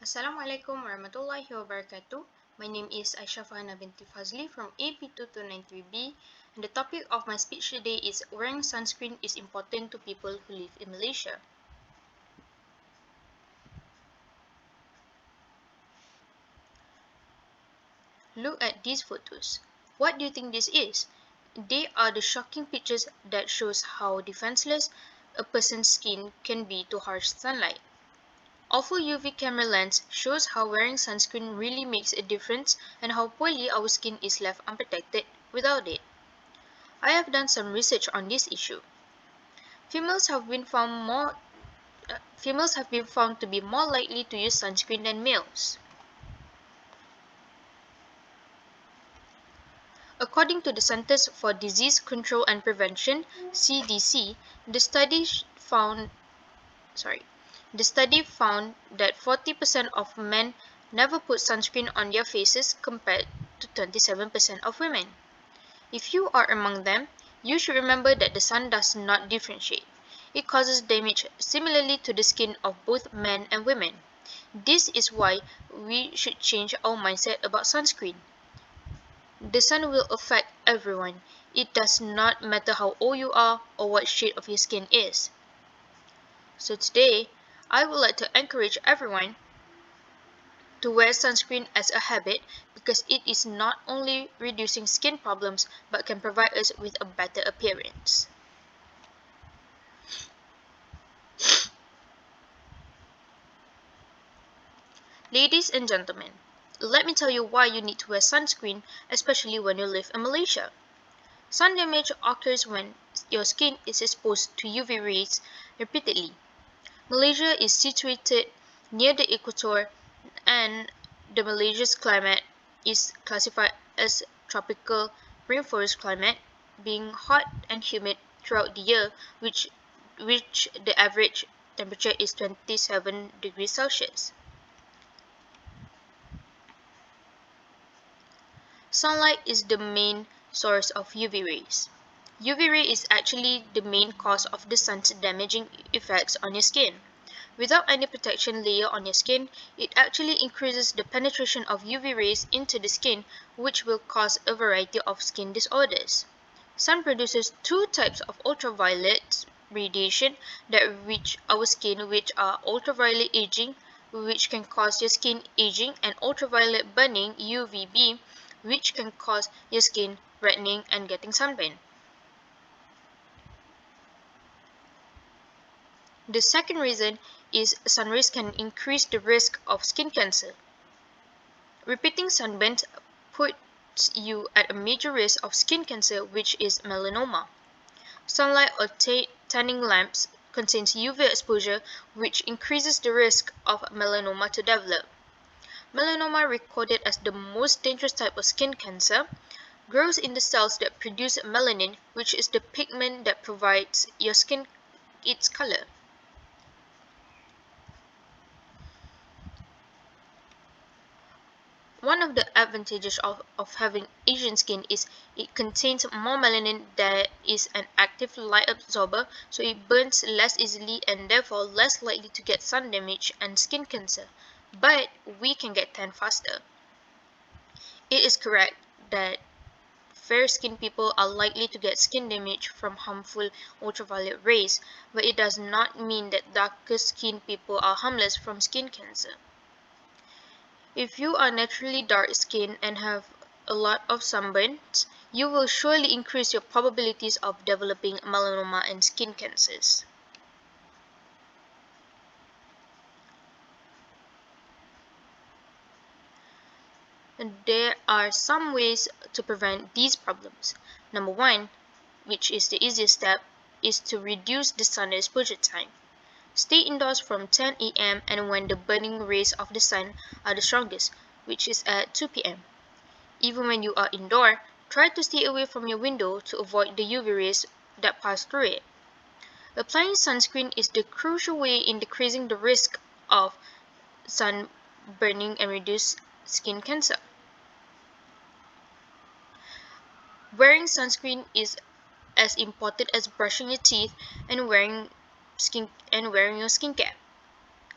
Assalamualaikum warahmatullahi wabarakatuh. My name is Aiesya Farhana Binti Fazly from AP2293B, and the topic of my speech today is wearing sunscreen is important to people who live in Malaysia. Look at these photos. What do you think this is? They are the shocking pictures that shows how defenseless a person's skin can be to harsh sunlight. Awful UV camera lens shows how wearing sunscreen really makes a difference and how poorly our skin is left unprotected without it. I have done some research on this issue. Females have been found to be more likely to use sunscreen than males. According to the Centers for Disease Control and Prevention (CDC), the study found that 40% of men never put sunscreen on their faces compared to 27% of women. If you are among them, you should remember that the sun does not differentiate. It causes damage similarly to the skin of both men and women. This is why we should change our mindset about sunscreen. The sun will affect everyone. It does not matter how old you are or what shade of your skin is. So today, I would like to encourage everyone to wear sunscreen as a habit because it is not only reducing skin problems but can provide us with a better appearance. Ladies and gentlemen, let me tell you why you need to wear sunscreen, especially when you live in Malaysia. Sun damage occurs when your skin is exposed to UV rays repeatedly. Malaysia is situated near the equator, and the Malaysia's climate is classified as tropical rainforest climate, being hot and humid throughout the year, which the average temperature is 27 degrees Celsius. Sunlight is the main source of UV rays. UV ray is actually the main cause of the sun's damaging effects on your skin. Without any protection layer on your skin, it actually increases the penetration of UV rays into the skin, which will cause a variety of skin disorders. Sun produces two types of ultraviolet radiation that reach our skin, which are ultraviolet aging, which can cause your skin aging, and ultraviolet burning UVB, which can cause your skin reddening and getting sunburn. The second reason is sun rays can increase the risk of skin cancer. Repeating sunburns puts you at a major risk of skin cancer, which is melanoma. Sunlight or tanning lamps contains UV exposure, which increases the risk of melanoma to develop. Melanoma, recorded as the most dangerous type of skin cancer, grows in the cells that produce melanin, which is the pigment that provides your skin its color. One of the advantages of having Asian skin is it contains more melanin that is an active light absorber, so it burns less easily and therefore less likely to get sun damage and skin cancer. But we can get tan faster. It is correct that fair-skinned people are likely to get skin damage from harmful ultraviolet rays, but it does not mean that darker-skinned people are harmless from skin cancer. If you are naturally dark-skinned and have a lot of sunburns, you will surely increase your probabilities of developing melanoma and skin cancers. And there are some ways to prevent these problems. Number one, which is the easiest step, is to reduce the sun exposure time. Stay indoors from 10 a.m. and when the burning rays of the sun are the strongest, which is at 2 p.m. Even when you are indoor, try to stay away from your window to avoid the UV rays that pass through it. Applying sunscreen is the crucial way in decreasing the risk of sun burning and reduce skin cancer. Wearing sunscreen is as important as brushing your teeth and wearing your skincare.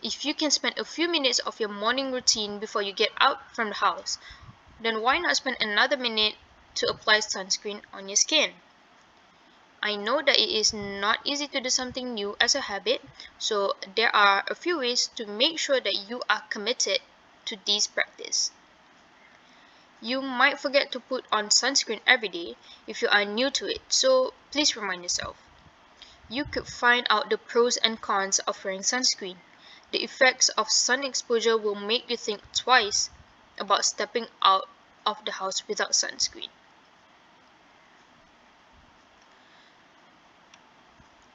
If you can spend a few minutes of your morning routine before you get out from the house, then why not spend another minute to apply sunscreen on your skin? I know that it is not easy to do something new as a habit, so there are a few ways to make sure that you are committed to this practice. You might forget to put on sunscreen every day if you are new to it, so please remind yourself. You could find out the pros and cons of wearing sunscreen. The effects of sun exposure will make you think twice about stepping out of the house without sunscreen.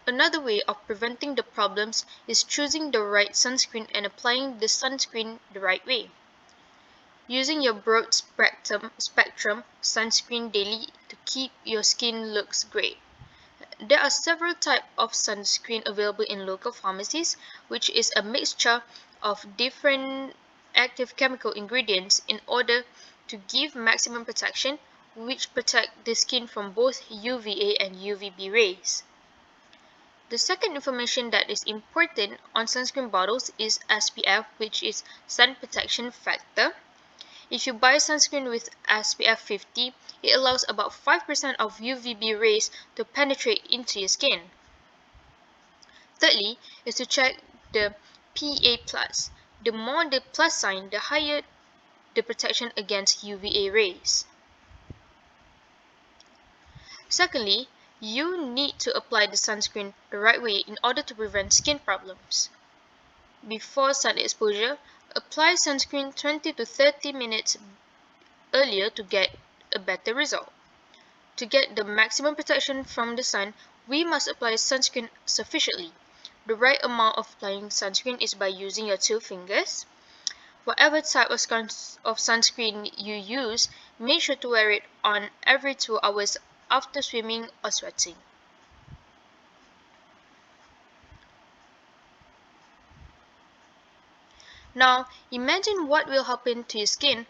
Another way of preventing the problems is choosing the right sunscreen and applying the sunscreen the right way. Using your broad spectrum sunscreen daily to keep your skin looks great. There are several types of sunscreen available in local pharmacies, which is a mixture of different active chemical ingredients in order to give maximum protection, which protect the skin from both UVA and UVB rays. The second information that is important on sunscreen bottles is SPF, which is sun protection factor. If you buy sunscreen with SPF 50, it allows about 5% of UVB rays to penetrate into your skin. Thirdly, is to check the PA+. The more the plus sign, the higher the protection against UVA rays. Secondly, you need to apply the sunscreen the right way in order to prevent skin problems. Before sun exposure, apply sunscreen 20 to 30 minutes earlier to get a better result. To get the maximum protection from the sun, we must apply sunscreen sufficiently. The right amount of applying sunscreen is by using your 2 fingers. Whatever type of sunscreen you use, make sure to wear it on every 2 hours after swimming or sweating. Now, imagine what will happen to your skin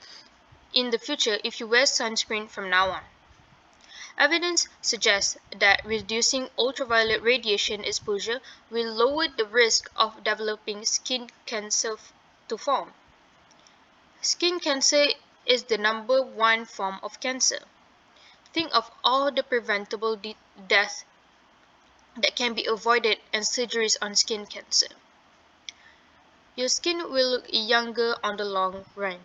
in the future if you wear sunscreen from now on. Evidence suggests that reducing ultraviolet radiation exposure will lower the risk of developing skin cancer to form. Skin cancer is the #1 form of cancer. Think of all the preventable deaths that can be avoided and surgeries on skin cancer. Your skin will look younger on the long run.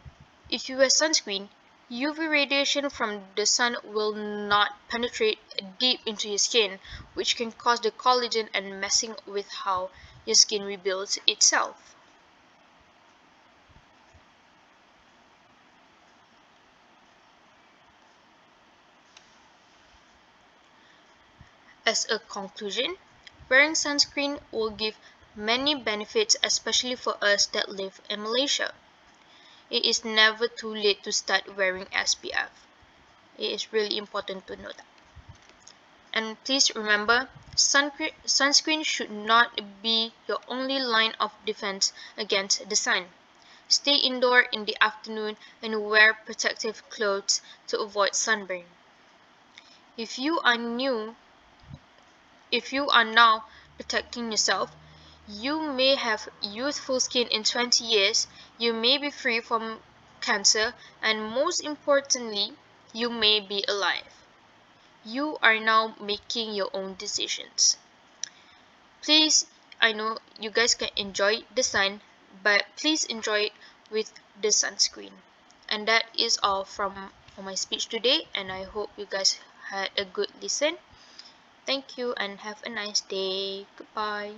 If you wear sunscreen, UV radiation from the sun will not penetrate deep into your skin, which can cause the collagen and messing with how your skin rebuilds itself. As a conclusion, wearing sunscreen will give many benefits, especially for us that live in Malaysia. It is never too late to start wearing SPF. It is really important to know that. And please remember, sunscreen should not be your only line of defense against the sun. Stay indoor in the afternoon and wear protective clothes to avoid sunburn. If you are now protecting yourself, you may have youthful skin in 20 years, you may be free from cancer, and most importantly, you may be alive. You are now making your own decisions. Please, I know you guys can enjoy the sun, but please enjoy it with the sunscreen. And that is all from my speech today, and I hope you guys had a good listen. Thank you and have a nice day. Goodbye.